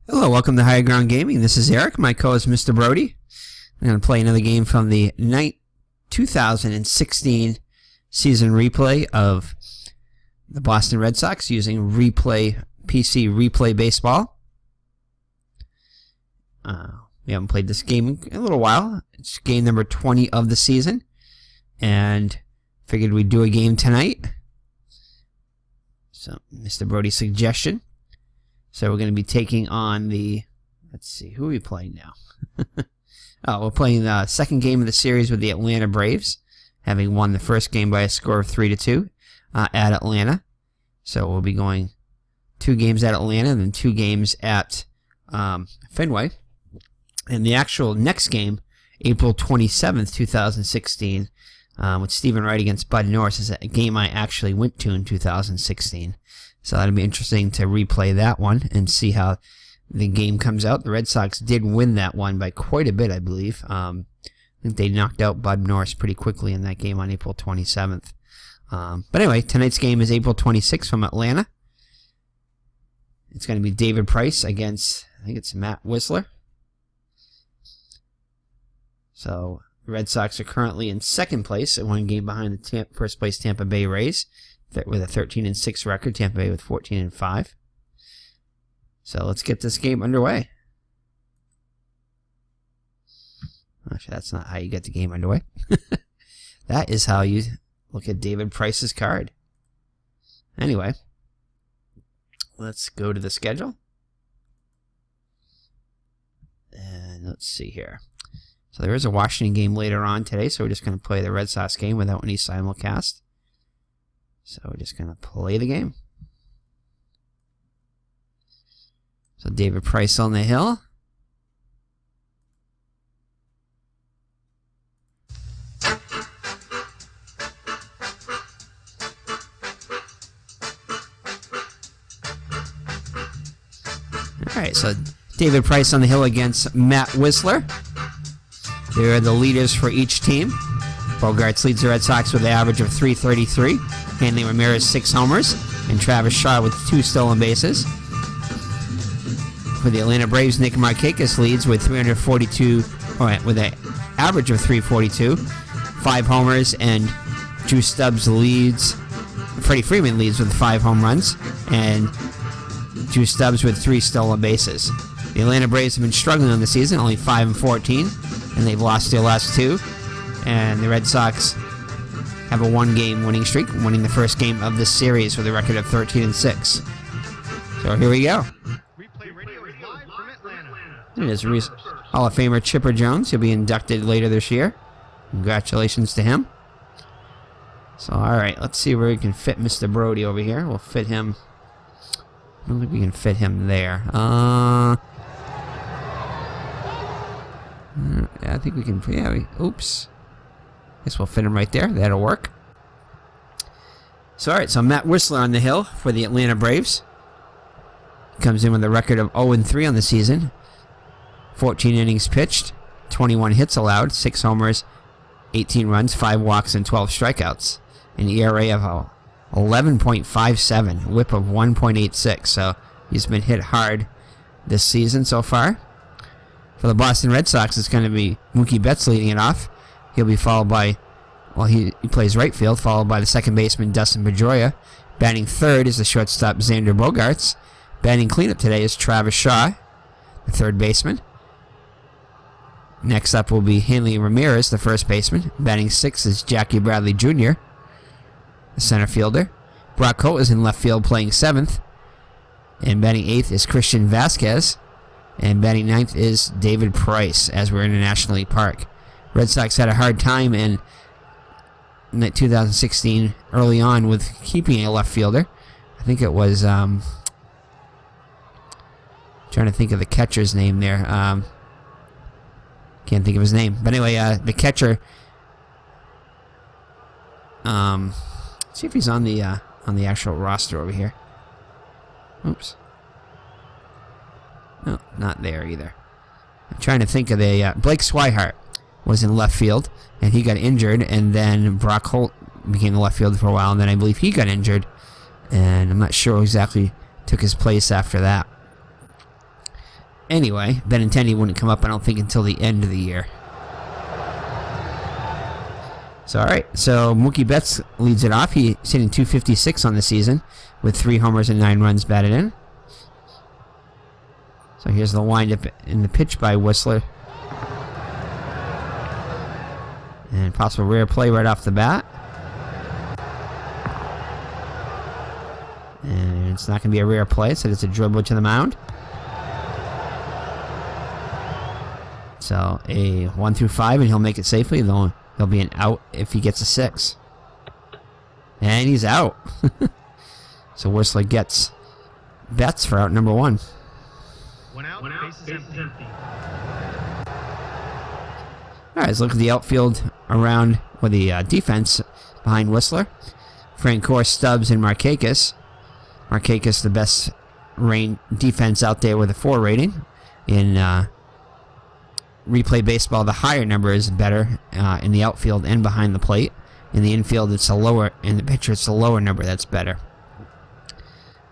Hello, welcome to Higher Ground Gaming. This is Eric, my co-host Mr. Brody. I'm going to play another game from the 2016 season replay of the Boston Red Sox using PC Replay Baseball. We haven't played this game in a little while. It's game number 20 of the season, and figured we'd do a game tonight. So, Mr. Brody's suggestion. So we're going to be taking on the, let's see, who are we playing now? We're playing the second game of the series with the Atlanta Braves, having won the first game by a score of 3-2 at Atlanta. So we'll be going 2 games at Atlanta and then 2 games at Fenway. And the actual next game, April 27th, 2016, with Stephen Wright against Bud Norris, is a game I actually went to in 2016. So that'll be interesting to replay that one and see how the game comes out. The Red Sox did win that one by quite a bit, I believe. I think they knocked out Bud Norris pretty quickly in that game on April 27th. But anyway, tonight's game is April 26th from Atlanta. It's going to be David Price against, I think it's Matt Wisler. So the Red Sox are currently in second place at 1 game behind the first place Tampa Bay Rays, with a 13-6 record, Tampa Bay with 14-5. So let's get this game underway. Actually, that's not how you get the game underway. That is how you look at David Price's card. Anyway, let's go to the schedule. And let's see here. So there is a Washington game later on today, so we're just going to play the Red Sox game without any simulcast. So we're just going to play the game. So David Price on the hill. Alright, so David Price on the hill against Matt Wisler. They're the leaders for each team. Bogaerts leads the Red Sox with an average of .333. Hanley Ramirez 6 homers, and Travis Shaw with 2 stolen bases. For the Atlanta Braves, Nick Markakis leads with 342, with an average of .342, 5 homers, and Drew Stubbs leads. Freddie Freeman leads with 5 home runs, and Drew Stubbs with 3 stolen bases. The Atlanta Braves have been struggling on the season, only 5-14, and they've lost their last 2. And the Red Sox have a 1-game winning streak, winning the first game of this series with a record of 13-6. So here we go. It is Hall of Famer Chipper Jones. He'll be inducted later this year. Congratulations to him. So, alright, let's see where we can fit Mr. Brody over here. We'll fit him. I don't think we can fit him there. I think we can. Yeah, oops. Guess we'll fit him right there. That'll work. So, alright, so Matt Wisler on the hill for the Atlanta Braves. Comes in with a record of 0-3 on the season. 14 innings pitched, 21 hits allowed, 6 homers, 18 runs, 5 walks, and 12 strikeouts. An ERA of 11.57, whip of 1.86. So he's been hit hard this season so far. For the Boston Red Sox, it's going to be Mookie Betts leading it off. He'll be followed by, well, he plays right field, followed by the second baseman, Dustin Pedroia. Batting third is the shortstop, Xander Bogaerts. Batting cleanup today is Travis Shaw, the third baseman. Next up will be Hanley Ramirez, the first baseman. Batting sixth is Jackie Bradley Jr., the center fielder. Brock Holt is in left field playing seventh. And batting eighth is Christian Vasquez. And batting ninth is David Price, as we're in the National League Park. Red Sox had a hard time in 2016 early on with keeping a left fielder. I think it was, trying to think of the catcher's name there. Can't think of his name. But anyway, the catcher, let's see if he's on the actual roster over here. Oops. No, not there either. I'm trying to think of the Blake Swihart was in left field, and he got injured, and then Brock Holt became the left fielder for a while, and then I believe he got injured, and I'm not sure who exactly took his place after that. anyway. Benintendi wouldn't come up, I don't think, until the end of the year. So, alright, so Mookie Betts leads it off. He's hitting .256 on the season with 3 homers and 9 runs batted in. So here's the windup in the pitch by Wisler. And possible rare play right off the bat. And it's not going to be a rare play, so it's a dribble to the mound. So a 1 through 5, and he'll make it safely. There'll be an out if he gets a 6. And he's out. So Wisler gets Betts for out number 1. One out, base is empty. Alright, let's look at the outfield around with the defense behind Wisler. Francoeur, Stubbs, and Markakis. Markakis, the best defense out there with a 4 rating. In replay baseball, the higher number is better in the outfield and behind the plate. In the infield, it's a lower. In the pitcher, it's a lower number that's better.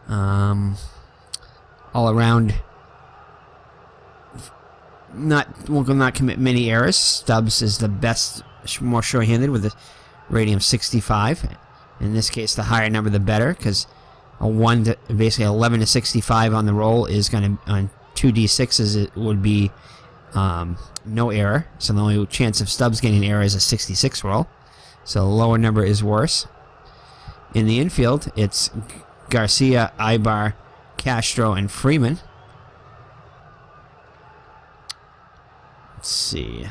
All around, will not commit many errors. Stubbs is the best, more sure-handed with a rating of 65. In this case, the higher number, the better, because basically 11 to 65 on the roll is going to, on 2d6s, it would be no error. So the only chance of Stubbs getting an error is a 66 roll. So the lower number is worse. In the infield, it's Garcia, Ibar, Castro, and Freeman. Let's see.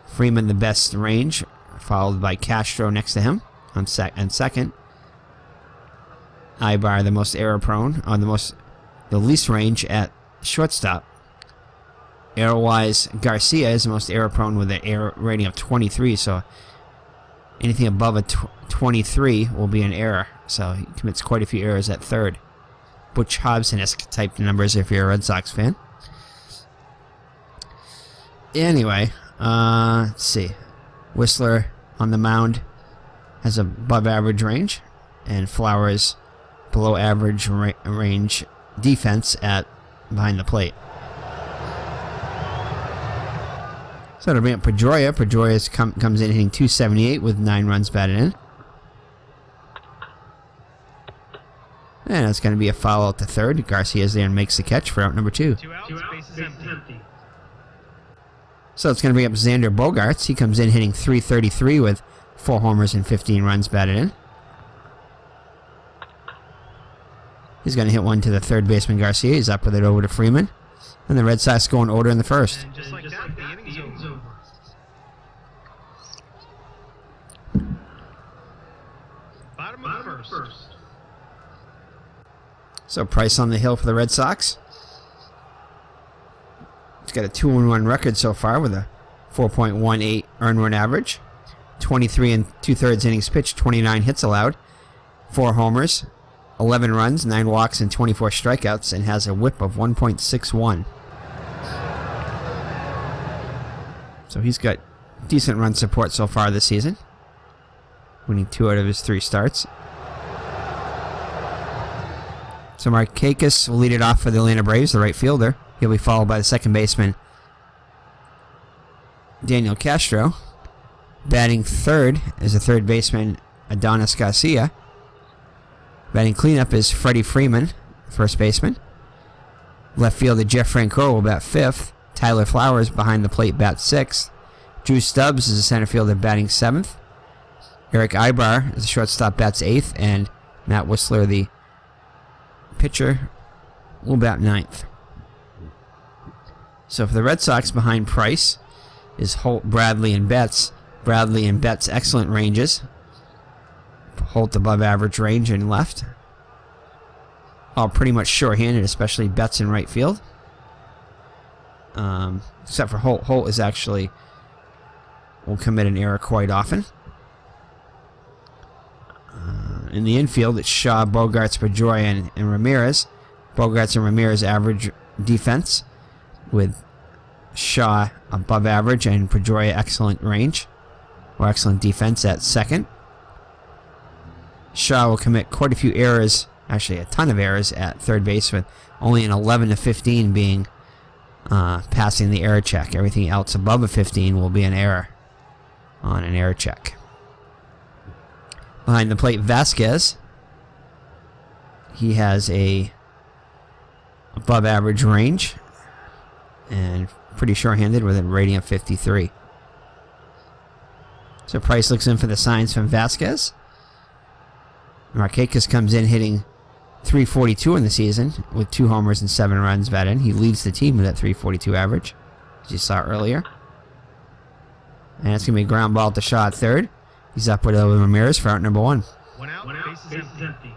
Freeman the best range, followed by Castro next to him on second. Ibar the most error prone, on the least range at shortstop. Error-wise, Garcia is the most error prone with an error rating of 23, so anything above a 23 will be an error. So he commits quite a few errors at third. Butch Hobson-esque type numbers if you're a Red Sox fan. Anyway, let's see. Wisler on the mound has above average range, and Flowers below average range defense at behind the plate. So to bring up Pedroia, Pedroia comes in hitting .278 with 9 runs batted in. And it's going to be a foul out to third. Garcia's there and makes the catch for out number 2. 2 outs, base is empty. So it's going to bring up Xander Bogaerts. He comes in hitting .333 with 4 homers and 15 runs batted in. He's going to hit one to the third baseman Garcia. He's up with it over to Freeman. And the Red Sox go in order in the first. And just like that, the inning's over. Bottom of the first. So Price on the hill for the Red Sox. He's got a 2-1 record so far with a 4.18 earned run average. 23 and 2/3 innings pitched, 29 hits allowed, 4 homers, 11 runs, 9 walks, and 24 strikeouts, and has a whip of 1.61. So he's got decent run support so far this season, winning 2 out of his 3 starts. So Markakis will lead it off for the Atlanta Braves, the right fielder. He'll be followed by the second baseman, Daniel Castro. Batting third is the third baseman, Adonis Garcia. Batting cleanup is Freddie Freeman, first baseman. Left fielder Jeff Francoeur will bat 5th. Tyler Flowers behind the plate bats 6th. Drew Stubbs is the center fielder batting 7th. Eric Ibar is the shortstop bats 8th. And Matt Wisler, the pitcher, will bat 9th. So for the Red Sox, behind Price is Holt, Bradley, and Betts. Bradley and Betts, excellent ranges. Holt above average range in left. All pretty much short-handed, especially Betts in right field. Except for Holt. Holt is actually will commit an error quite often. In the infield, it's Shaw, Bogaerts, Pedroia, and Ramirez. Bogaerts and Ramirez average defense, with Shaw above average and Pedroia excellent range, or excellent defense at second. Shaw will commit quite a few errors actually a ton of errors at third base, with only an 11 to 15 being passing the error check. Everything else above a 15 will be an error on an error check. Behind the plate, Vasquez. He has a above average range and pretty sure-handed with a rating of 53. So Price looks in for the signs from Vasquez. Markakis comes in hitting .342 in the season with 2 homers and 7 runs batted in. He leads the team with that .342 average, as you saw earlier. And it's going to be a ground ball to Shaw at third. He's up with Ramirez for out number 1. One out, base is empty.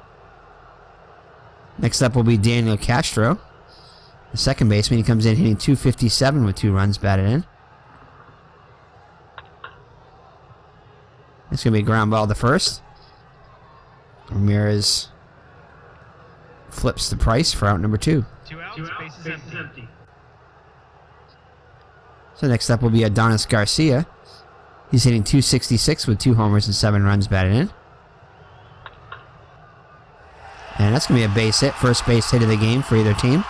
Next up will be Daniel Castro, the second baseman. He comes in hitting .257 with 2 runs batted in. It's going to be a ground ball to first. Ramirez flips the Price for out number 2. 2 outs, base is empty. So next up will be Adonis Garcia. He's hitting .266 with 2 homers and 7 runs batted in. And that's going to be a base hit, first base hit of the game for either team.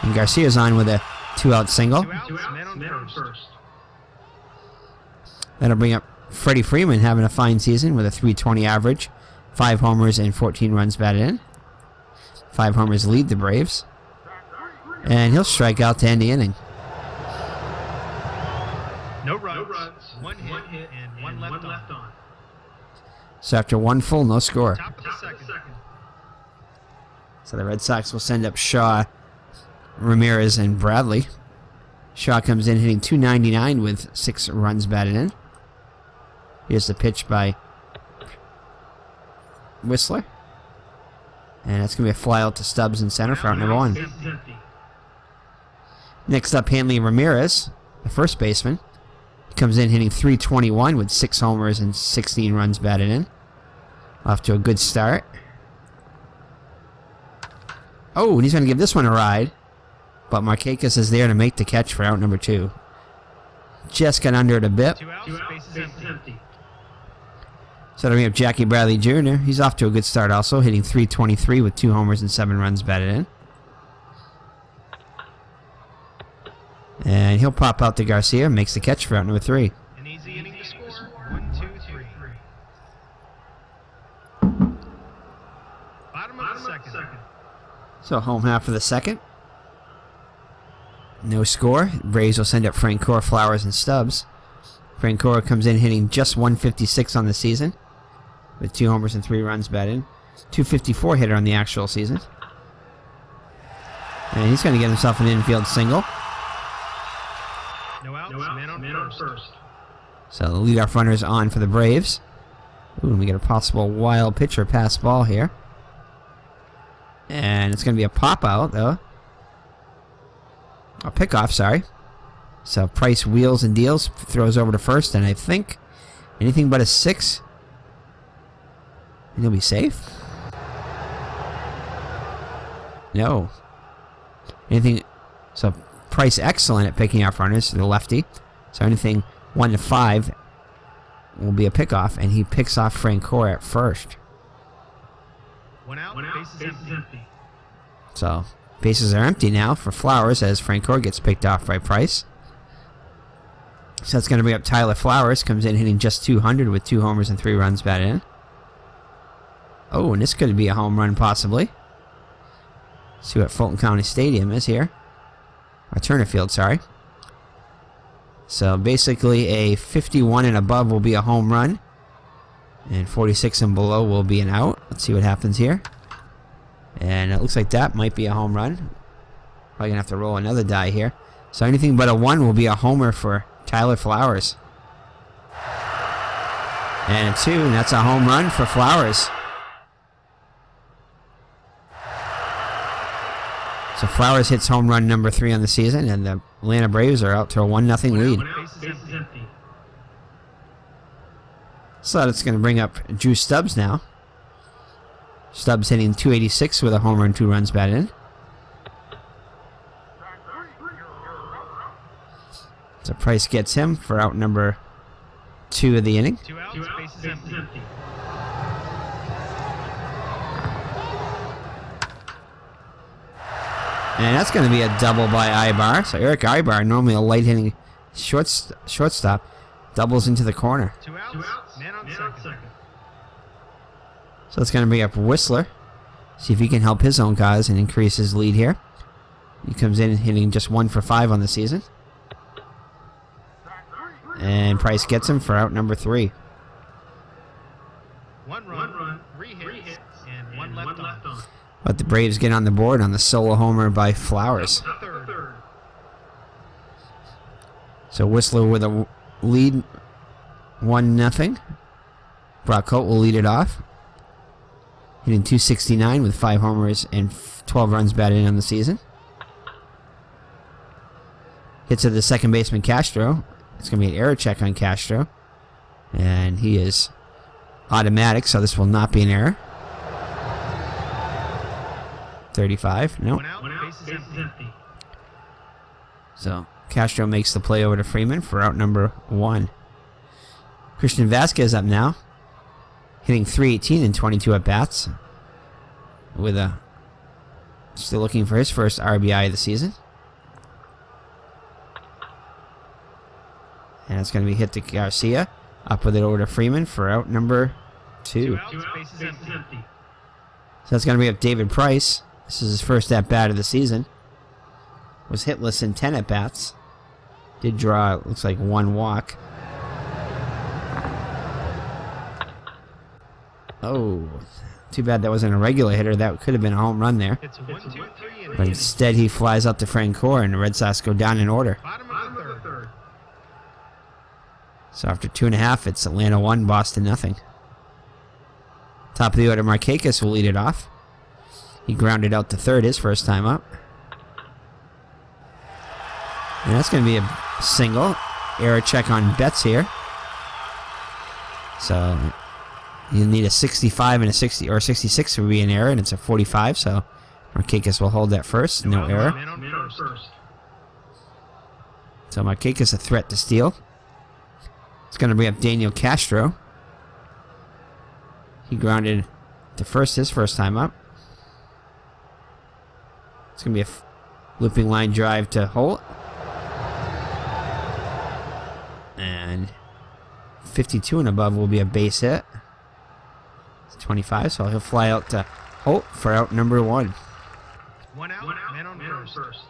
And Garcia's on with a 2-out single. 2 outs, man on first. That'll bring up Freddie Freeman, having a fine season with a .320 average, 5 homers and 14 runs batted in. 5 homers lead the Braves. And he'll strike out to end the inning. No runs, one hit, and one left on. So after 1 full, no score. Top of the second. So the Red Sox will send up Shaw, Ramirez, and Bradley. Shaw comes in hitting .299 with 6 runs batted in. Here's the pitch by Wisler. And that's going to be a fly out to Stubbs in center for out number 1. Next up, Hanley Ramirez, the first baseman. He comes in hitting .321 with 6 homers and 16 runs batted in. Off to a good start. Oh, and he's going to give this one a ride. But Markakis is there to make the catch for out number 2. Just got under it a bit. 2 outs, base is empty. So we have Jackie Bradley Jr. He's off to a good start also, hitting .323 with 2 homers and 7 runs batted in. And he'll pop out to Garcia, makes the catch for out number 3. An easy inning to score. 1, 2, 3. Bottom of the second. So home half of the second. No score. Braves will send up Francoeur, Flowers, and Stubbs. Francoeur comes in hitting just .156 on the season, with 2 homers and 3 runs batted in. .254 hitter on the actual season. And he's going to get himself an infield single. No outs, man on first. So the leadoff runner is on for the Braves. Ooh, and we get a possible wild pitch or pass ball here. And it's going to be a pop-out, though. A pickoff, sorry. So Price wheels and deals, throws over to first, and I think anything but a 6. And he'll be safe? No. Anything... So Price excellent at picking off runners, the lefty. So anything 1 to 5 will be a pickoff, and he picks off Francoeur at first. 1 out, base is empty. So bases are empty now for Flowers as Francoeur gets picked off by Price. So that's going to bring up Tyler Flowers. Comes in hitting just .200 with 2 homers and 3 runs batted in. Oh, and this could be a home run possibly. See what Fulton County Stadium is here. Or Turner Field, sorry. So basically a 51 and above will be a home run. And 46 and below will be an out. Let's see what happens here. And it looks like that might be a home run. Probably going to have to roll another die here. So anything but a 1 will be a homer for Tyler Flowers. And a 2, and that's a home run for Flowers. So Flowers hits home run number 3 on the season, and the Atlanta Braves are out to a 1-0 lead. So that's going to bring up Drew Stubbs now. Stubbs hitting .286 with a homer and 2 runs batted in. So Price gets him for out number 2 of the inning. 2 outs, base is empty. And that's going to be a double by Ibar. So Eric Ibar, normally a light-hitting shortstop, doubles into the corner. Two outs. Man on second. So it's going to bring up Wisler. See if he can help his own guys and increase his lead here. He comes in hitting just 1 for 5 on the season. And Price gets him for out number 3. One run, 3 hits, and one left on. But the Braves get on the board on the solo homer by Flowers. Third. So Whistler with a lead, 1-0. Brock Holt will lead it off, hitting .269 with 5 homers and 12 runs batted in on the season. Hits to the second baseman Castro. It's going to be an error check on Castro, and he is automatic, so this will not be an error. 35, no. One out, base is empty. So Castro makes the play over to Freeman for out number 1. Christian Vasquez up now, hitting .318 in 22 at-bats, with still looking for his first RBI of the season. And it's going to be hit to Garcia, up with it over to Freeman for out number 2. Two outs, base is empty. So that's going to be up David Price. This is his first at-bat of the season. Was hitless in 10 at-bats. Did draw, it looks like, 1 walk. Oh, too bad that wasn't a regular hitter. That could have been a home run there. It's 1, 2, 3, and But instead he flies up to Francoeur, and the Red Sox go down in order. bottom of the third. So after 2.5, it's Atlanta 1, Boston 0. Top of the order, Markakis will lead it off. He grounded out to third his first time up. And that's going to be a single. Error check on Betts here. So you need a 65 and a 60, or 66 would be an error, and it's a 45, so Markakis will hold that first. No error. Man on first. So Markakis a threat to steal. It's going to bring up Daniel Castro. He grounded to first his first time up. It's going to be a looping line drive to Holt. And 52 and above will be a base hit. It's 25, so he'll fly out to Holt for out number 1. One out, man on first.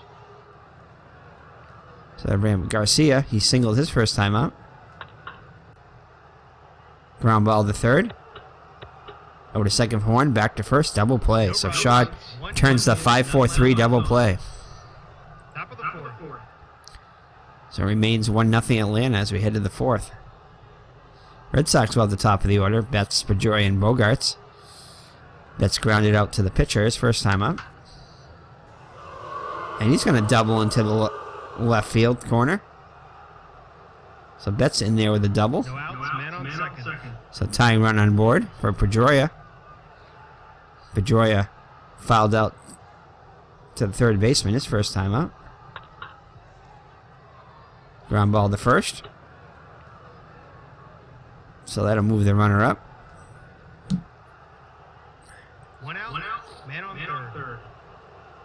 So that ran Garcia. He singled his first time up. Ground ball to third. Over to second for 1, back to first, double play. So Shaw turns the 5-4-3 double play. Top of the fourth. So it remains 1-0 Atlanta as we head to the 4th. Red Sox well at the top of the order. Betts, Pedroia, and Bogarts. Betts grounded out to the pitcher his first time up. And he's going to double into the left field corner. So Betts in there with a double. No outs, man on second. So tying run on board for Pedroia. Pedroia fouled out to the third baseman his first time up. Ground ball to first. So that'll move the runner up. One out, man on third.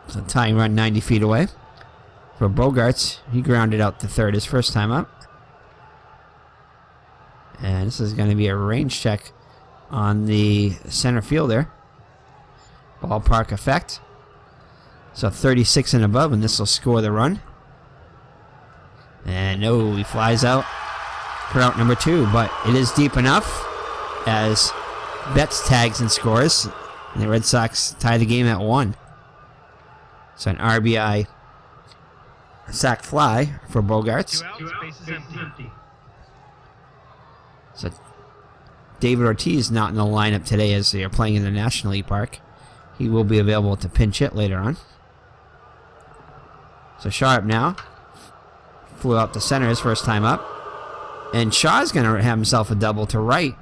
So tying run 90 feet away. For Bogarts, he grounded out to third his first time up. And this is going to be a range check on the center fielder. Ballpark effect. So 36 and above, and this will score the run. And no, he flies out for out number 2, but it is deep enough as Betts tags and scores. And the Red Sox tie the game at 1. So an RBI sac fly for Bogarts. Two outs, base is empty. So David Ortiz not in the lineup today as they are playing in the National League Park. He will be available to pinch hit later on. So Sharp now flew out to center his first time up. And Shaw's going to have himself a double to right.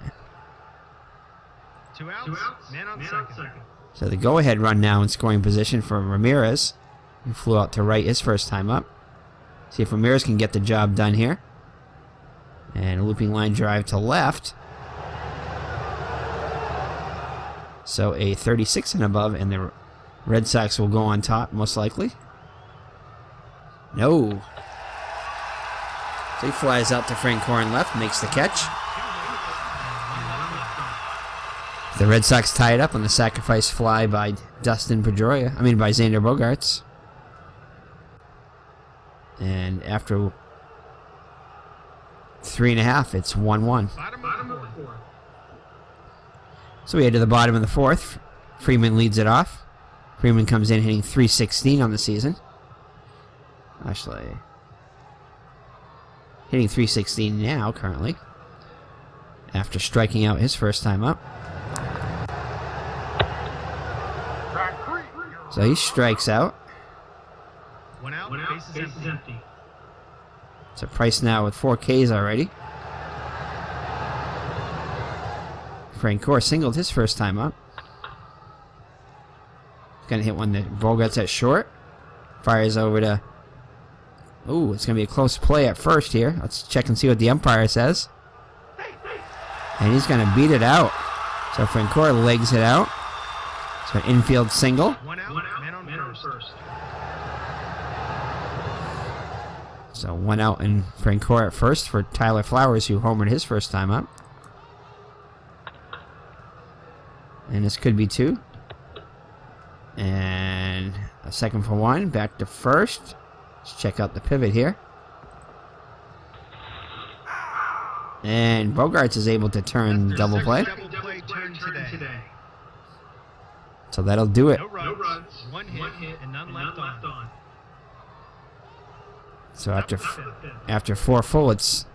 Two outs, man on second. So the go-ahead run now in scoring position for Ramirez, who flew out to right his first time up. See if Ramirez can get the job done here. And a looping line drive to left. So a 36 and above, and the Red Sox will go on top, most likely. No. So he flies out to Frank Corn left, makes the catch. The Red Sox tie it up on the sacrifice fly by Dustin Pedroia. I mean, by Xander Bogaerts. And after 3.5, it's 1-1. So we head to the bottom of the fourth. Freeman leads it off. Freeman comes in hitting .316 on the season. Actually, hitting .316 now, currently, after striking out his first time up. So he strikes out. One out, base is empty. It's a Price now with 4 Ks already. Frank Corr singled his first time up. Gonna hit one that Bogaerts at short. Fires over to... Ooh, it's gonna be a close play at first here. Let's check and see what the umpire says. And he's gonna beat it out. So Frank Corr legs it out. So an infield single. One out, man on first. So 1 out and Frank Corr at first for Tyler Flowers, who homered his first time up. And this could be 2. And a second for 1. Back to first. Let's check out the pivot here. And Bogaerts is able to turn double play. So that'll do it. No runs, one hit, and none left on. So after 4 full, it's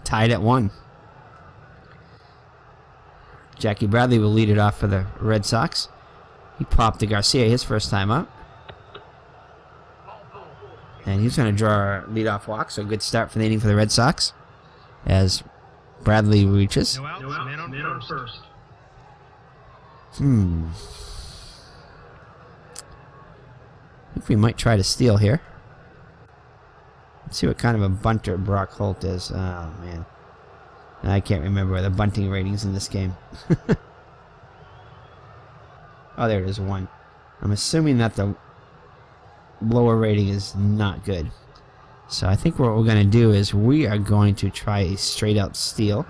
tied at 1. Jackie Bradley will lead it off for the Red Sox. He popped to Garcia his first time up. And he's going to draw a leadoff walk, so a good start for the inning for the Red Sox. As Bradley reaches. No outs, man on first. I think we might try to steal here. Let's see what kind of a bunter Brock Holt is. Oh, man. I can't remember the bunting ratings in this game. Oh, there it is, 1. I'm assuming that the lower rating is not good. So I think what we're going to do is we are going to try a straight out steal.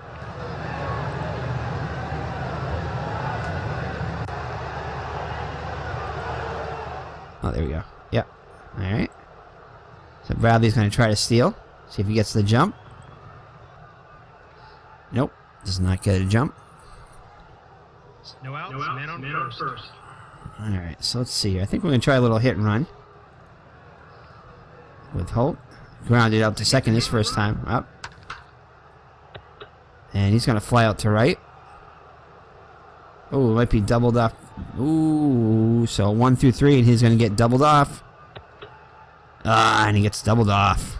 Oh, there we go. Yep. Alright. So Bradley's going to try to steal. See if he gets the jump. Nope. Does not get a jump. No outs, man on first. Alright, so let's see here. I think we're going to try a little hit and run. With Holt. Grounded out to second his first time. Up. And he's going to fly out to right. Oh, it might be doubled off. Ooh, so 1 through 3, and he's going to get doubled off. Ah, and he gets doubled off.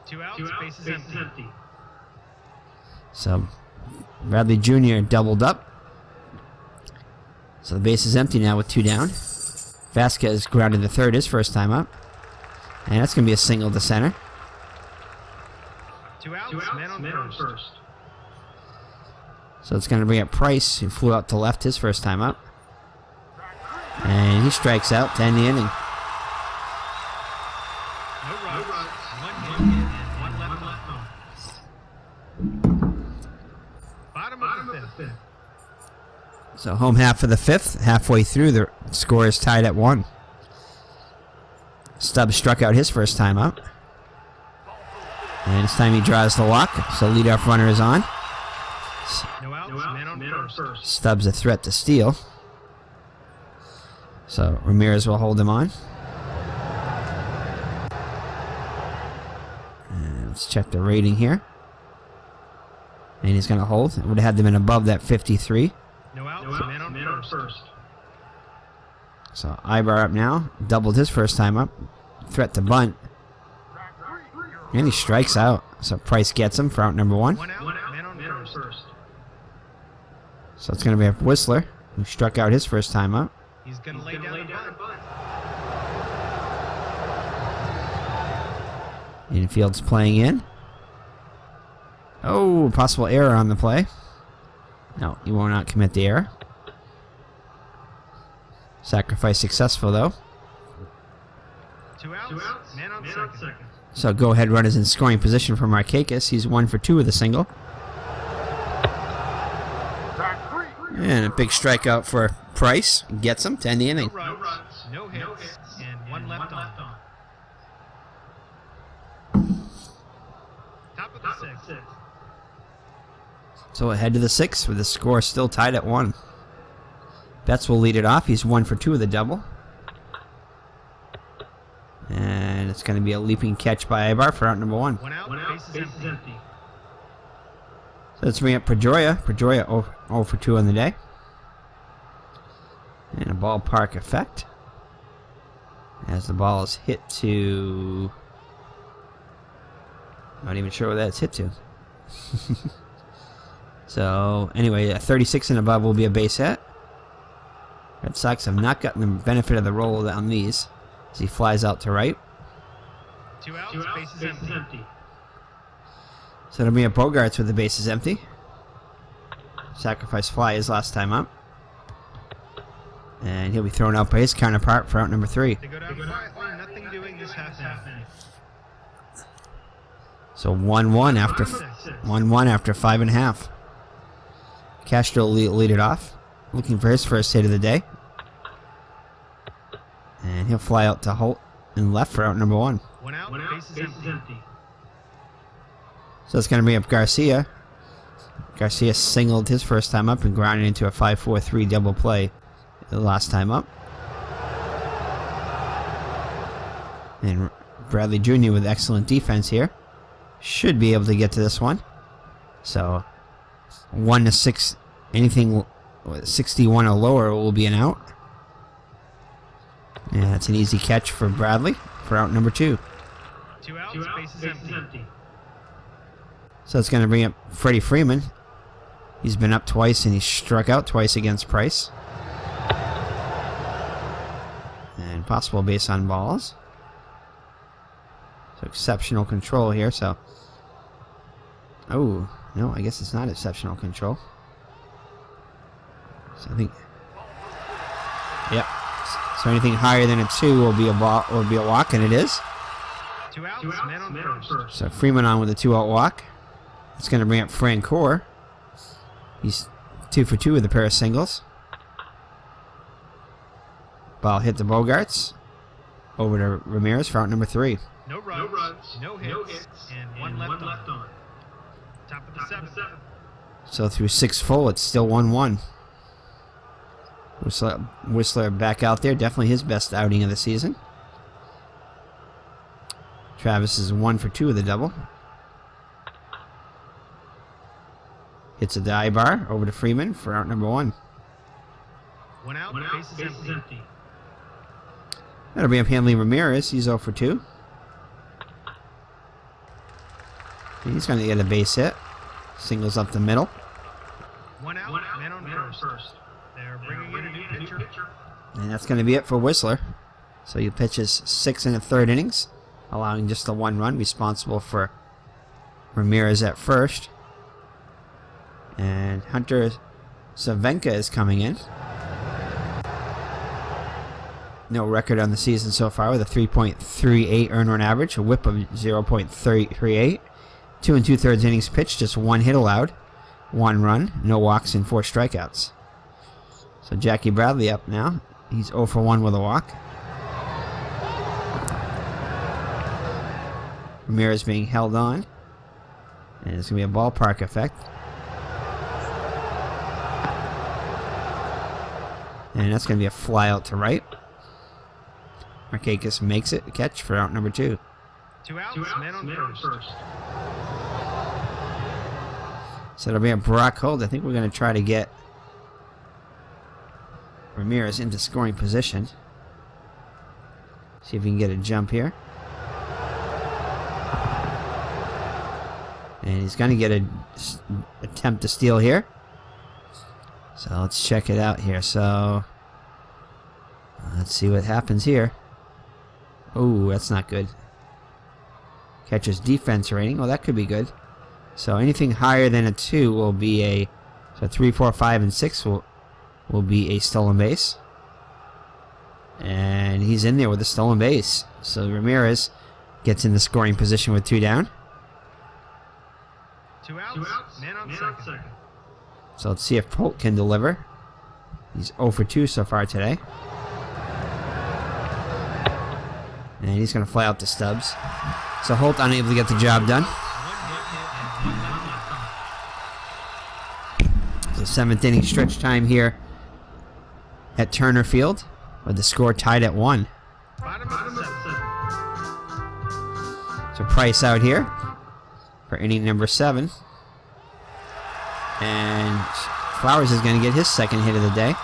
2 outs, base is empty. So, Bradley Jr. doubled up. So the base is empty now with 2 down. Vasquez grounded the third his first time up. And that's going to be a single to center. 2 outs, man on first. So it's going to bring up Price, who flew out to left his first time up. And he strikes out to end the inning. No runs, one hit, and one left on. Bottom of the fifth. So home half of the 5th. Halfway through, the score is tied at 1. Stubbs struck out his first time up. And this time he draws the walk, so leadoff runner is on. No outs, man on first. Stubbs a threat to steal. So Ramirez will hold him on. And let's check the rating here. And he's going to hold. It would have had them in above that 53. No outs, man on first. So Ibar up now. Doubled his first time up. Threat to bunt. And he strikes out. So Price gets him for out number 1. One out, man on first. So it's going to be up Wisler, who struck out his first time up. He's going to lay down a bunt. Infield's playing in. Oh, possible error on the play. No, he will not commit the error. Sacrifice successful, though. Two outs, man on second. So go ahead runners in scoring position for Markakis. He's 1 for 2 with a single. And a big strikeout for Price. Gets him to end the inning. No runs, no hits, and one left on. Top of the sixth. So ahead to the 6th with the score still tied at 1. Betts will lead it off. He's 1 for 2 with a double. And it's going to be a leaping catch by Ibar for out number 1. One out, bases empty. So let's bring up Pedroia. Pedroia 0 for 2 on the day. And a ballpark effect. As the ball is hit to... Not even sure where that's hit to. So, anyway, a 36 and above will be a base hit. Red Sox have not gotten the benefit of the roll on these. As he flies out to right. Two outs, bases empty. So it'll be a Bogarts with the bases empty. Sacrifice fly his last time up. And he'll be thrown out by his counterpart for out number 3. They go down quietly, nothing doing this half inning. So 1-1 after 5.5. Castro will lead it off, looking for his first hit of the day. And he'll fly out to Holt and left for out number 1. One out, bases empty. So it's going to bring up Garcia. Garcia singled his first time up and grounded into a 5-4-3 double play the last time up. And Bradley Jr. with excellent defense here should be able to get to this one. So 1-6, anything 61 or lower will be an out. Yeah, that's an easy catch for Bradley for out number 2. Two outs, bases empty. So it's going to bring up Freddie Freeman. He's been up twice and he's struck out twice against Price. And possible base on balls. So exceptional control here. So, oh no, I guess it's not exceptional control. So I think, yep. So anything higher than a 2 will be a walk, and it is. Two outs, man on first. So Freeman on with a 2-out walk. It's going to bring up Francoeur. He's 2 for 2 with a pair of singles. Ball hit the Bogarts. Over to Ramirez for out number 3. No runs, no hits, and one left on. Top of the 7th. So through 6 full, it's still 1-1. Wisler back out there. Definitely his best outing of the season. Travis is 1 for 2 with a double. Hits a die bar over to Freeman for out number 1. One out, bases empty. That'll be up Hanley Ramirez. He's 0 for 2. He's going to get a base hit. Singles up the middle. One out, man on first. They're bringing in a new pitcher. And that's going to be it for Wisler. So he pitches 6 1/3 innings, allowing just the 1 run, responsible for Ramirez at first. And Hunter Savenka is coming in. No record on the season so far with a 3.38 earned run average, a whip of 0.38. 2 2/3 innings pitched, just 1 hit allowed, 1 run, no walks, and 4 strikeouts. So Jackie Bradley up now. He's 0 for 1 with a walk. Ramirez being held on. And it's going to be a ballpark effect. And that's going to be a fly out to right. Markakis makes it a catch for out number 2. Two outs, man on first. So it'll be a Brock hold. I think we're going to try to get Ramirez into scoring position. See if we can get a jump here. And he's going to get an attempt to steal here. So let's check it out here. So let's see what happens here. Oh, that's not good. Catcher's defense rating. Oh, that could be good. So anything higher than a 2 will be a... So 3, 4, 5, and 6 will be a stolen base. And he's in there with a stolen base. So Ramirez gets in the scoring position with 2 down. 2 outs. Man on second. So let's see if Polt can deliver. He's 0 for 2 so far today. And he's going to fly out to Stubbs. So Holt unable to get the job done. The 7th inning stretch time here at Turner Field, with the score tied at 1. Bottom of the 7th. So Price out here for inning number 7. And Flowers is going to get his second hit of the day.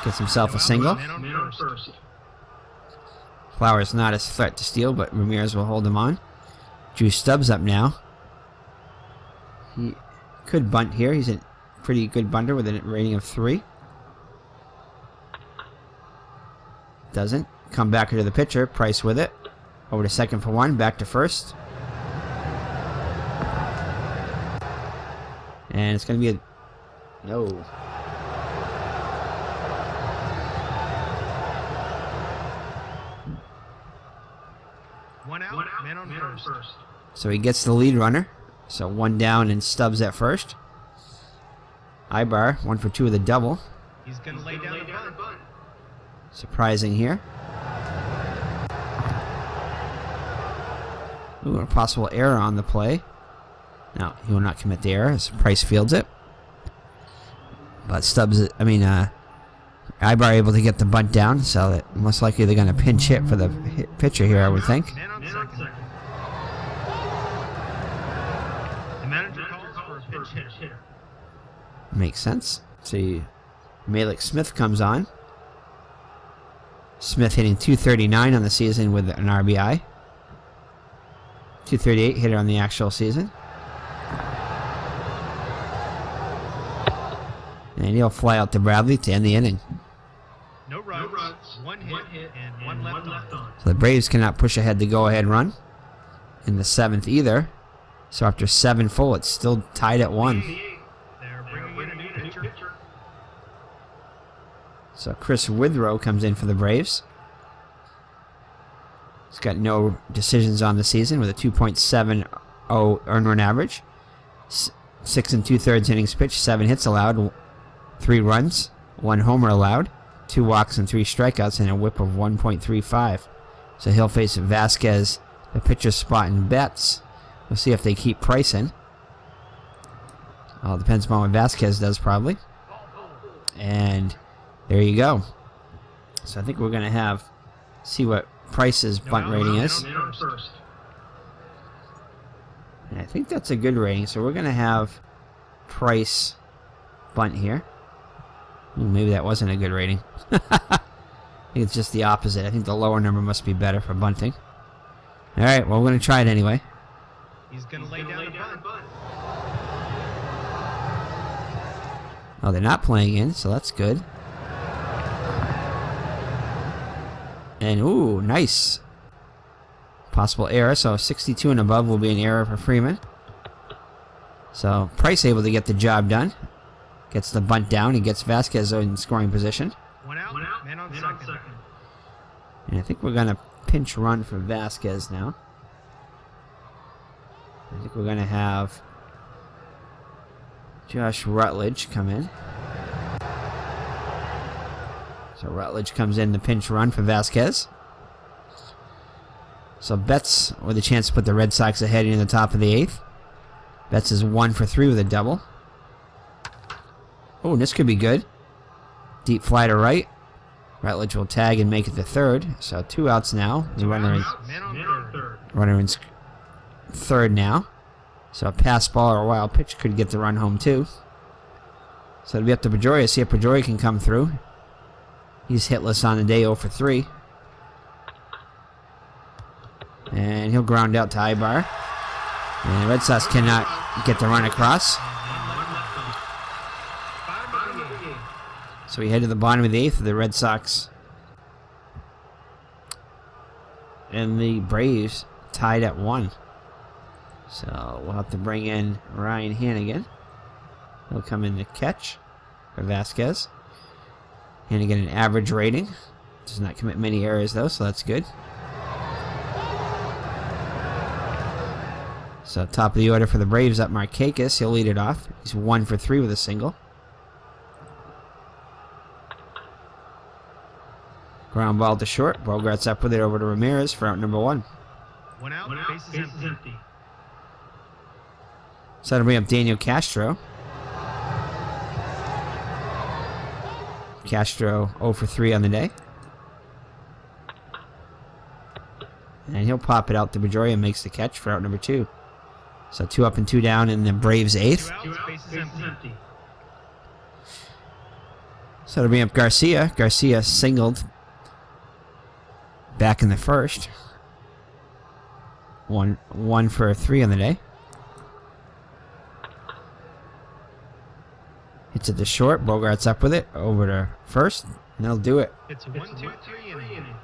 Gets himself a single. Man on first. Flowers not a threat to steal, but Ramirez will hold him on. Drew Stubbs up now. He could bunt here. He's a pretty good bunter with a rating of 3. Doesn't. Come back to the pitcher. Price with it. Over to second for 1. Back to first. And it's going to be a... No. One out. Man on first. So he gets the lead runner. So 1 down and Stubbs at first. Ibar, 1 for 2 with a double. He's going to lay down the bunt. Surprising here. Ooh, a possible error on the play. No, he will not commit the error as Price fields it. But Ibar able to get the bunt down, so that most likely they're going to pinch hit for the pitcher here, I would think. Man on second. The manager calls for a pinch hit. Makes sense. See, Malik Smith comes on. Smith hitting .239 on the season with an RBI. .238 hitter on the actual season. And he'll fly out to Bradley to end the inning. No runs, 1 hit, and 1 left on. So the Braves cannot push ahead the go-ahead run in the 7th either. So after 7 full, it's still tied at 1. They're bringing in a new pitcher. So Chris Withrow comes in for the Braves. He's got no decisions on the season with a 2.70 earned run average. 6 2/3 innings pitched, 7 hits allowed, 3 runs, 1 homer allowed, 2 walks and 3 strikeouts, and a whip of 1.35. So he'll face Vasquez, the pitcher spot in Betts. We'll see if they keep Price in. All depends upon what Vasquez does, probably. And there you go. So I think we're going to see what Price's bunt rating is. And I think that's a good rating. So we're going to have Price bunt here. Ooh, maybe that wasn't a good rating. I think it's just the opposite. I think the lower number must be better for bunting. All right, well, we're going to try it anyway. He's going to lay down the bunt. Oh, they're not playing in, so that's good. And, ooh, nice. Possible error, so 62 and above will be an error for Freeman. So Price able to get the job done. Gets the bunt down. He gets Vasquez in scoring position. 1 out, man on second. And I think we're going to pinch run for Vasquez now. I think we're going to have Josh Rutledge come in. So Rutledge comes in to pinch run for Vasquez. So Betts with a chance to put the Red Sox ahead in the top of the 8th. Betts is 1 for 3 with a double. Oh, this could be good. Deep fly to right. Rutledge will tag and make it to third. So 2 outs now. The runner in third now. So a pass ball or a wild pitch could get the run home too. So it'll be up to Pedroia. See if Pedroia can come through. He's hitless on the day, 0 for 3. And he'll ground out to Ibar. And the Red Sox cannot get the run across. So we head to the bottom of the 8th of the Red Sox. And the Braves tied at 1. So we'll have to bring in Ryan Hannigan. He'll come in to catch for Vasquez. Hannigan an average rating. Does not commit many errors, though, so that's good. So top of the order for the Braves up Markakis. He'll lead it off. He's 1 for 3 with a single. Ground ball to short. Bogart's up with it over to Ramirez for out number 1. 1 out, base is empty. So that'll bring up Daniel Castro. Castro 0 for 3 on the day. And he'll pop it out to Pedroia and makes the catch for out number 2. So 2 up and 2 down in the Braves' 8th. 2 out, base is empty. So it'll bring up Garcia. Garcia singled back in the first. 1 for 3 on the day. Hits it to short. Bogart's up with it. Over to first. And they'll do it. It's a 1-2-3 inning.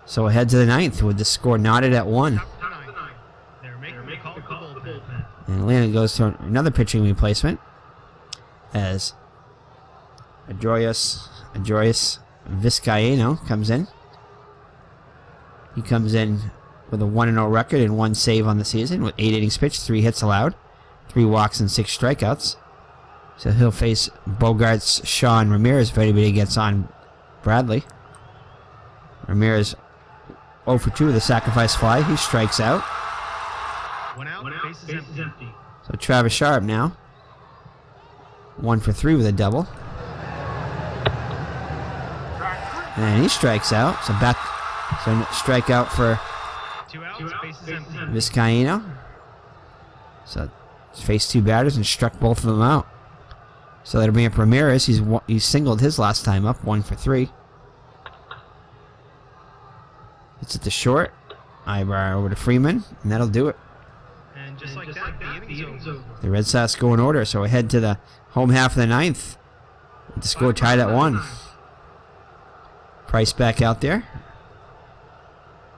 So ahead to the 9th with the score knotted at 1. Top of the 9th. They're making the call for the bullpen. And Atlanta goes to another pitching replacement as Adroyas Vizcaíno comes in. He comes in with a 1-0 record and 1 save on the season with 8 innings pitched, 3 hits allowed, 3 walks and 6 strikeouts. So he'll face Bogarts, Shaw, and Ramirez if anybody gets on Bradley. Ramirez 0 for 2 with a sacrifice fly. He strikes out. 1 out, base is empty. So Travis Sharp now 1 for 3 with a double. And he strikes out. So strikeout for 2 outs, base is empty. Vizcaíno. So he's faced 2 batters and struck both of them out. So that'll bring up Ramirez. He's singled his last time up, 1 for 3. It's at the short. Eyebrow over to Freeman, and that'll do it. And just like that, the inning's over. The Red Sox go in order, so ahead to the home half of the 9th. With the score tied at 1. Price back out there.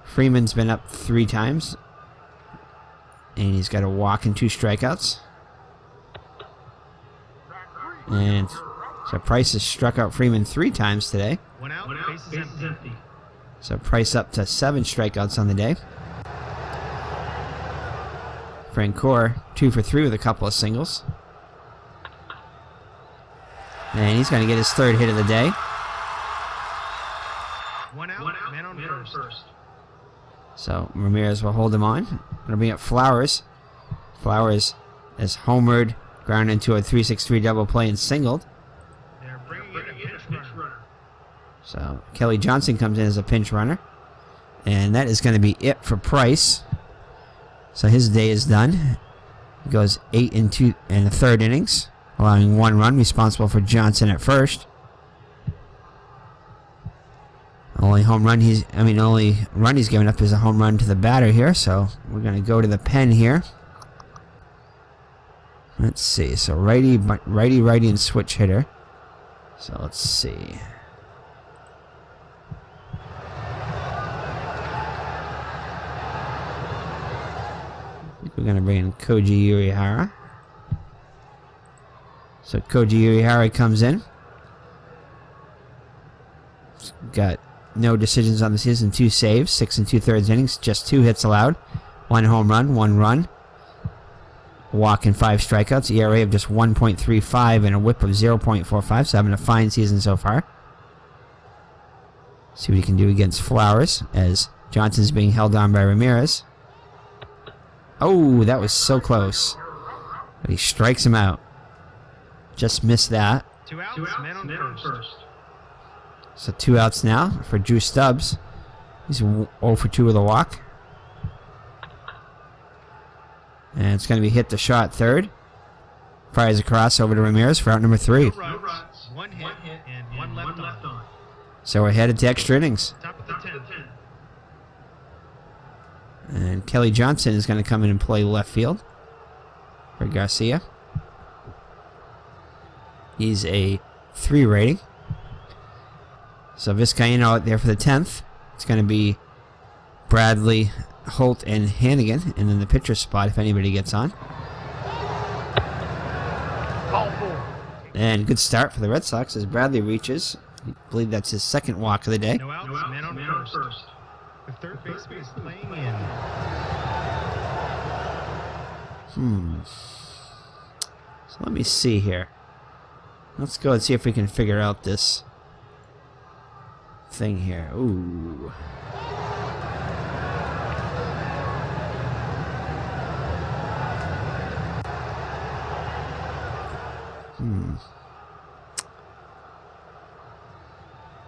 Freeman's been up 3 times. And he's got a walk and 2 strikeouts. And so Price has struck out Freeman 3 times today. 1 out, base is empty. So Price up to 7 strikeouts on the day. Francoeur 2 for 3 with a couple of singles. And he's going to get his 3rd hit of the day. 1 out, man on first. So Ramirez will hold him on. It'll be at Flowers. Flowers is homered, ground into a 3-6-3 double play and singled. They're bringing in a pinch runner. So Kelly Johnson comes in as a pinch runner. And that is going to be it for Price. So his day is done. He goes 8 and 2 in the 3rd innings, allowing 1 run, responsible for Johnson at first. Only run he's given up is a home run to the batter here, so we're going to go to the pen here. Let's see. So righty, and switch hitter. So let's see. I think we're going to bring in Koji Urihara. So Koji Urihara comes in. Got no decisions on the season, 2 saves, 6 2/3 innings, just 2 hits allowed, 1 home run, 1 run, walk and 5 strikeouts, ERA of just 1.35 and a whip of 0.45, so having a fine season so far. See what he can do against Flowers as Johnson's being held on by Ramirez. Oh, that was so close. But he strikes him out. Just missed that. 2 outs, man on first. So 2 outs now for Drew Stubbs. He's 0 for 2 with a walk. And it's going to be hit to shot 3rd. Fires across over to Ramirez for out number 3. No runs, 1 hit, and 1 left on. So we're headed to extra innings. Top of the 10th. And Kelly Johnson is going to come in and play left field for Garcia. He's a 3 rating. So Vizcaíno out there for the 10th. It's going to be Bradley, Holt, and Hannigan. And then the pitcher spot if anybody gets on. And good start for the Red Sox as Bradley reaches. I believe that's his second walk of the day. No outs, man on first. The third baseman is playing in. So let me see here. Let's go and see if we can figure out this thing here. Ooh.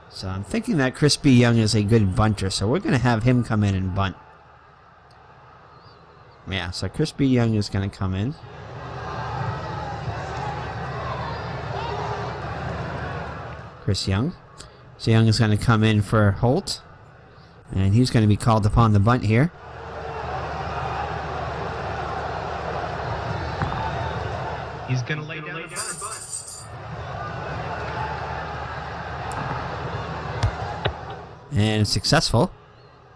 So I'm thinking that Crispy Young is a good bunter, so we're going to have him come in and bunt. Yeah, so Crispy Young is going to come in. Chris Young. So Young is going to come in for Holt. And he's going to be called upon the bunt here. He's going to lay down a bunt. And it's successful.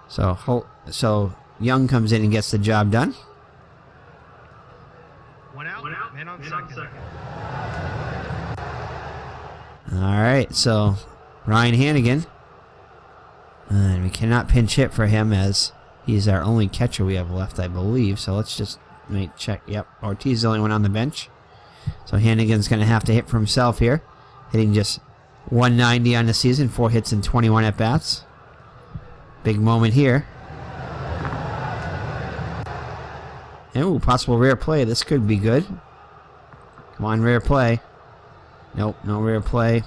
So Young comes in and gets the job done. One out, man on second. Alright, so Ryan Hannigan. And we cannot pinch hit for him as he's our only catcher we have left, I believe. So let's just check. Yep, Ortiz is the only one on the bench. So Hannigan's going to have to hit for himself here. Hitting just 190 on the season, 4 hits and 21 at-bats. Big moment here. Ooh, possible rare play. This could be good. Come on, rare play. Nope, no rare play.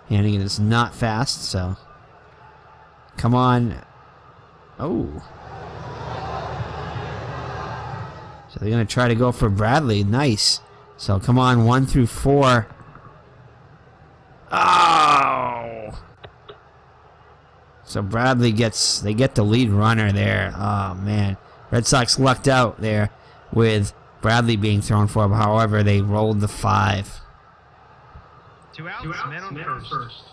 Hannigan is not fast, so... Come on. Oh. So they're going to try to go for Bradley. Nice. So come on, 1 through 4. Oh! So Bradley they get the lead runner there. Oh, man. Red Sox lucked out there with Bradley being thrown for. However, they rolled the 5. 2 outs, man on first.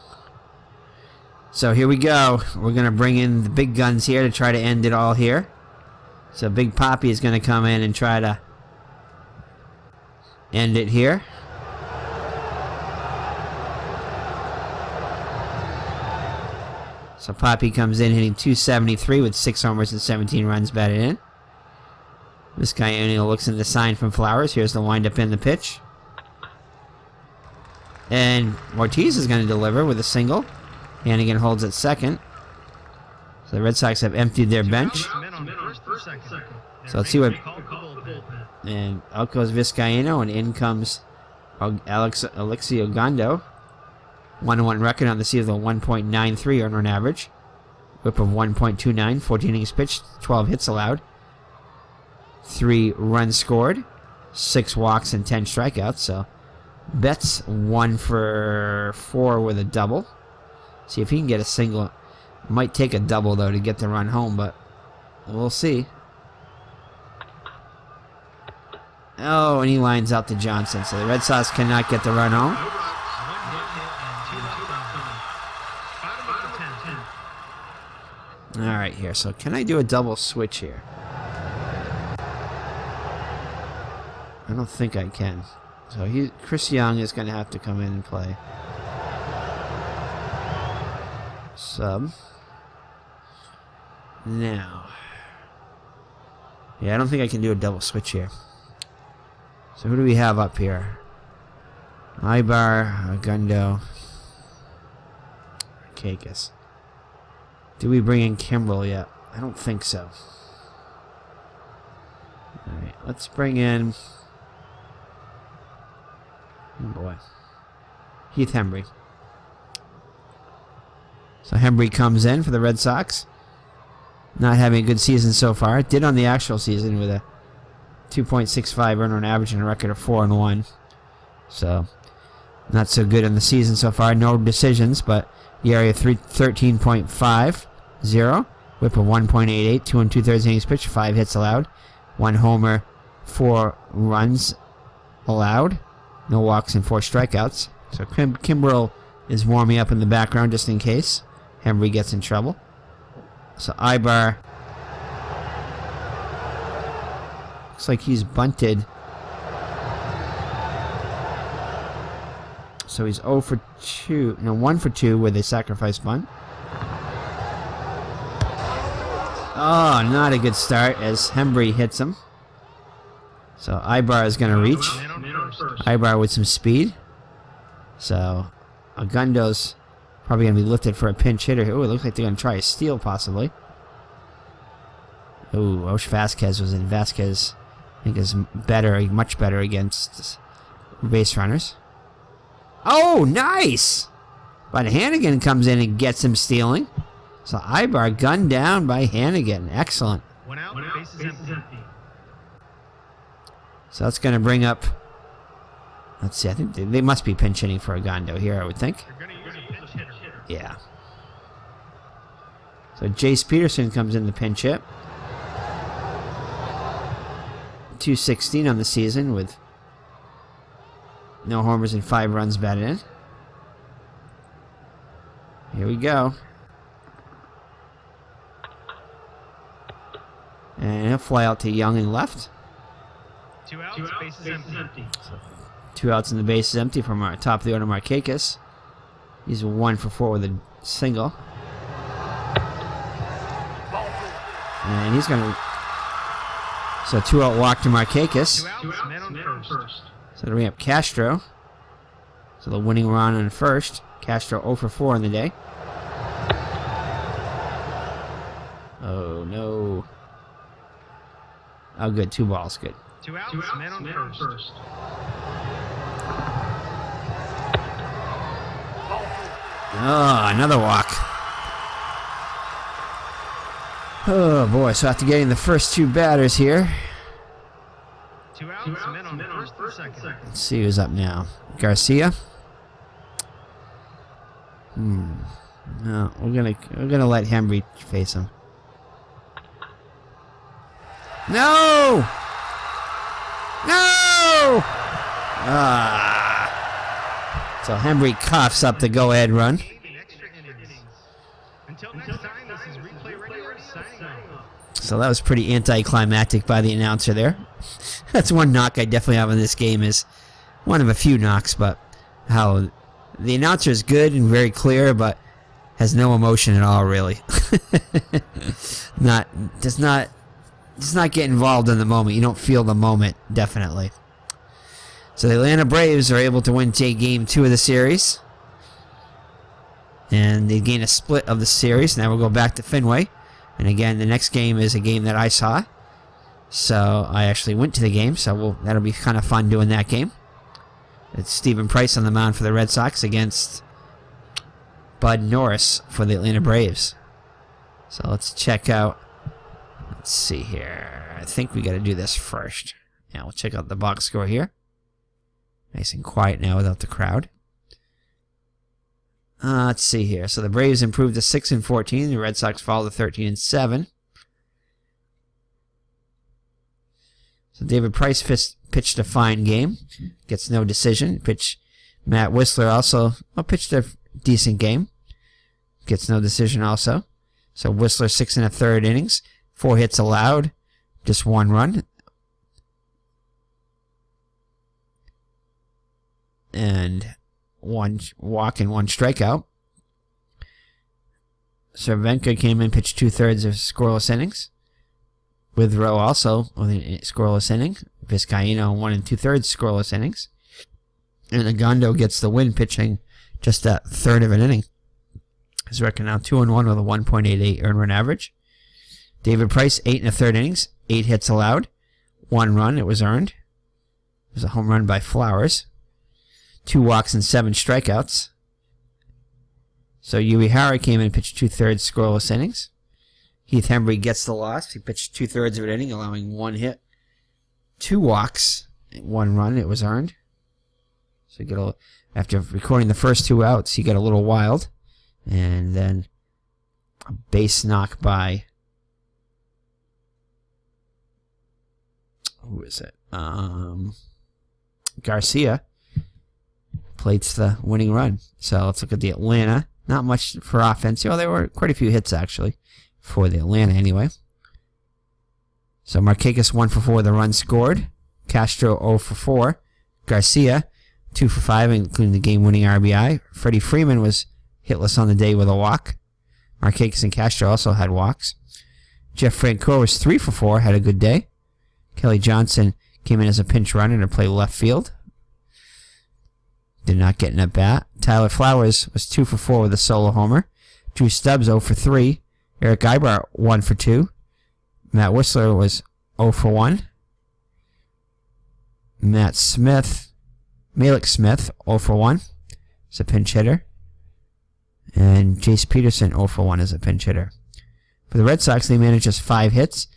So here we go. We're going to bring in the big guns here to try to end it all here. So Big Papi is going to come in and try to end it here. So Papi comes in hitting .273 with 6 homers and 17 runs batted in. Vizcaino looks into the sign from Flowers. Here's the windup in the pitch. And Ortiz is going to deliver with a single. Hannigan holds at second. So the Red Sox have emptied their bench. So let's see what... And out goes Vizcaino, and in comes Alexi Ogando. 1-1 record on the season, 1.93 earned run average. Whip of 1.29, 14 innings pitched, 12 hits allowed. 3 runs scored, 6 walks and 10 strikeouts. So Betts 1 for 4 with a double. See if he can get a single. Might take a double though to get the run home, but we'll see. Oh, and he lines out to Johnson. So the Red Sox cannot get the run home. Alright here, so can I do a double switch here? I don't think I can. So Chris Young is going to have to come in and play. Sub. Now. Yeah, I don't think I can do a double switch here. So who do we have up here? Ibar, Gundo, Kakis. Do we bring in Kimbrel yet? I don't think so. Alright, let's bring in... Oh boy. Heath Hembree. So Hembree comes in for the Red Sox. Not having a good season so far. Did on the actual season with a 2.65 earned run average and a record of 4-1. So, not so good in the season so far. No decisions, but ERA 13.50. Whip of 1.88. 2 2/3 innings pitched. 5 hits allowed. 1 homer, 4 runs allowed. No walks and 4 strikeouts. So Kimbrel is warming up in the background just in case Hembree gets in trouble. So Ibar looks like he's bunted. So he's 0 for 2. No, 1 for 2 with a sacrifice bunt. Oh, not a good start as Hembry hits him. So Ibar is going to reach. Ibar with some speed. So Agundo's probably going to be lifted for a pinch hitter. Oh, it looks like they're going to try a steal possibly. Oh, Osh Vasquez was in. Vasquez, I think, is better, much better against base runners. Oh, nice! But Hannigan comes in and gets him stealing. So Ibar gunned down by Hannigan. Excellent. One out, base is empty. So that's going to bring up... Let's see, I think they must be pinch hitting for Agundo here, I would think. You're going to use a pinch hitter. Yeah. So Jace Peterson comes in the pinch hit. 216 on the season with no homers and 5 runs batted in. Here we go. And he'll fly out to Young and left. 2 outs, base is empty. So 2 outs and the base is empty from our top of the order, Markakis. He's 1 for 4 with a single. And he's going to... So 2 out walk to Markakis. 2 outs, man on first. So to bring up Castro. So the winning run on first. Castro 0 for 4 in the day. Oh, no. Oh, good. 2 balls. Good. 2 outs, man on first. Oh, another walk. Oh, boy. So after getting the first 2 batters here. 2 outs, men on first and second. Let's see who's up now. Garcia. No, we're gonna let Hembry face him. No! No! So Hembry coughs up the go-ahead run. Until next time, this is Replay Radio signing off. So that was pretty anticlimactic by the announcer there. That's one knock I definitely have on this game, is one of a few knocks, but how the announcer is good and very clear, but has no emotion at all, really. Does not get involved in the moment. You don't feel the moment, definitely. So the Atlanta Braves are able to win game 2 of the series. And they gain a split of the series. Now we'll go back to Fenway. And again, the next game is a game that I saw. So I actually went to the game. So that'll be kind of fun doing that game. It's Stephen Price on the mound for the Red Sox against Bud Norris for the Atlanta Braves. So let's check out. Let's see here. I think we got to do this first. Yeah, we'll check out the box score here. Nice and quiet now without the crowd. Let's see here. So the Braves improved to 6-14. The Red Sox fall to 13-7. So David Price pitched a fine game. Gets no decision. Matt Wisler also pitched a decent game. Gets no decision also. So Whistler 6 1/3 innings. 4 hits allowed. Just 1 run. And 1 walk and 1 strikeout. Cervenka came in, pitched 2/3 of scoreless innings. Withrow also with a scoreless inning. Vizcaíno 1 2/3 scoreless innings. And Agundo gets the win, pitching just a third of an inning. His record now 2-1 with a 1.88 earned run average. David Price 8 1/3 innings, 8 hits allowed, 1 run. It was earned. It was a home run by Flowers. 2 walks and 7 strikeouts. So Uehara came in and pitched 2/3 scoreless innings. Heath Hembry gets the loss. He pitched 2/3 of an inning, allowing 1 hit, 2 walks, 1 run. It was earned. So you get after recording the first 2 outs, you get a little wild, and then a base knock by who is it? Garcia plates the winning run. So let's look at the Atlanta. Not much for offense. Well, there were quite a few hits, actually, for the Atlanta anyway. So Markakis 1 for 4 with a run scored. Castro 0 for 4. Garcia 2 for 5, including the game-winning RBI. Freddie Freeman was hitless on the day with a walk. Markakis and Castro also had walks. Jeff Francoeur was 3 for 4, had a good day. Kelly Johnson came in as a pinch runner to play left field. Did not get an at-bat. Tyler Flowers was 2 for 4 with a solo homer. Drew Stubbs 0 for 3. Eric Ibar 1 for 2. Matt Wisler was 0 for 1. Malik Smith 0 for 1 as a pinch hitter. And Jace Peterson 0 for 1 as a pinch hitter. For the Red Sox, they managed just 5 hits.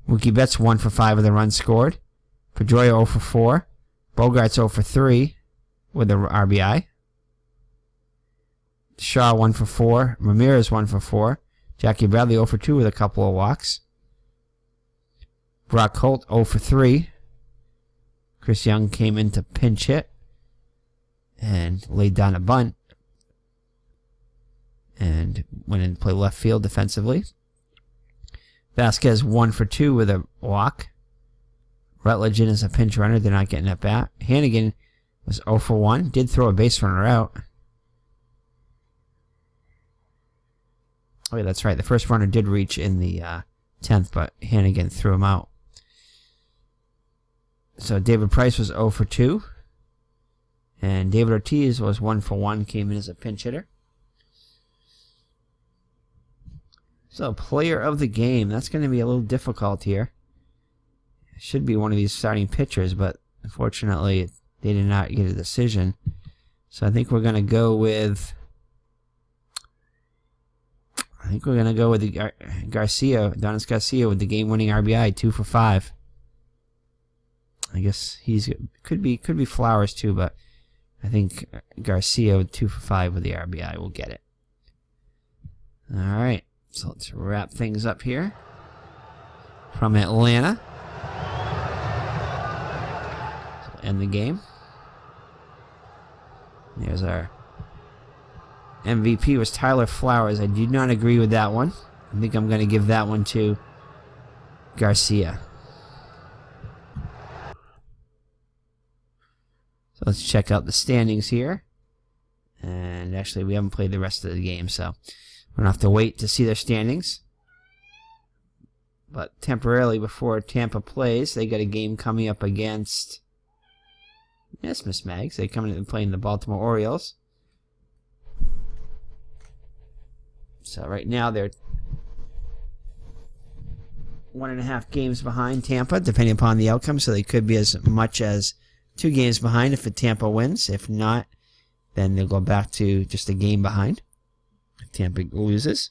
Mookie Betts 1 for 5 with a run scored. Pedroia 0 for 4. Bogarts 0 for 3 with a RBI. Shaw 1 for 4. Ramirez 1 for 4. Jackie Bradley 0 for 2 with a couple of walks. Brock Holt 0 for 3. Chris Young came in to pinch hit and laid down a bunt and went in to play left field defensively. Vasquez 1 for 2 with a walk. Rutledge in as a pinch runner, did not get an at-bat. Hannigan was 0 for 1, did throw a base runner out. Oh yeah, that's right. The first runner did reach in the 10th, but Hannigan threw him out. So David Price was 0 for 2. And David Ortiz was 1 for 1, came in as a pinch hitter. So player of the game, that's going to be a little difficult here. It should be one of these starting pitchers, but unfortunately they did not get a decision. So I think we're going to go with... Garcia, Adonis Garcia with the game-winning RBI, 2 for 5. I guess could be Flowers too, but I think Garcia with 2 for 5 with the RBI will get it. All right, so let's wrap things up here from Atlanta. So we'll end the game. There's our MVP was Tyler Flowers. I do not agree with that one. I think I'm going to give that one to Garcia. So let's check out the standings here. And actually, we haven't played the rest of the game, so we're going to have to wait to see their standings. But temporarily, before Tampa plays, they got a game coming up against... Yes, Miss Mags. They're coming and playing the Baltimore Orioles. So right now they're 1.5 games behind Tampa, depending upon the outcome. So they could be as much as 2 games behind if Tampa wins. If not, then they'll go back to just a game behind if Tampa loses.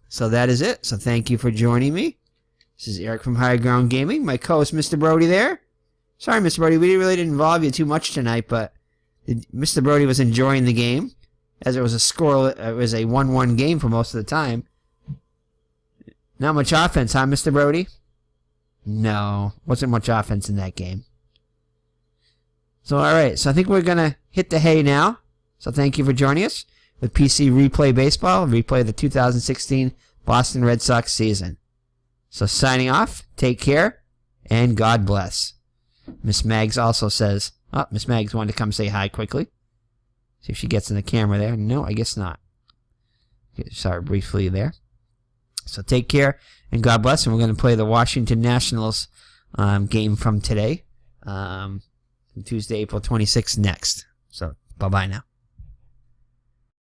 So that is it. So thank you for joining me. This is Eric from Higher Ground Gaming. My co-host, Mr. Brody there. Sorry, Mr. Brody, we really didn't involve you too much tonight, but Mr. Brody was enjoying the game, as it was a 1-1 game for most of the time. Not much offense, huh, Mr. Brody? No, wasn't much offense in that game. So, alright, so I think we're going to hit the hay now. So thank you for joining us with PC Replay Baseball, replay the 2016 Boston Red Sox season. So signing off, take care, and God bless. Miss Mags also says... Oh, Miss Mags wanted to come say hi quickly. See if she gets in the camera there. No, I guess not. Sorry, briefly there. So take care and God bless. And we're going to play the Washington Nationals game from today. Tuesday, April 26th next. So bye-bye now.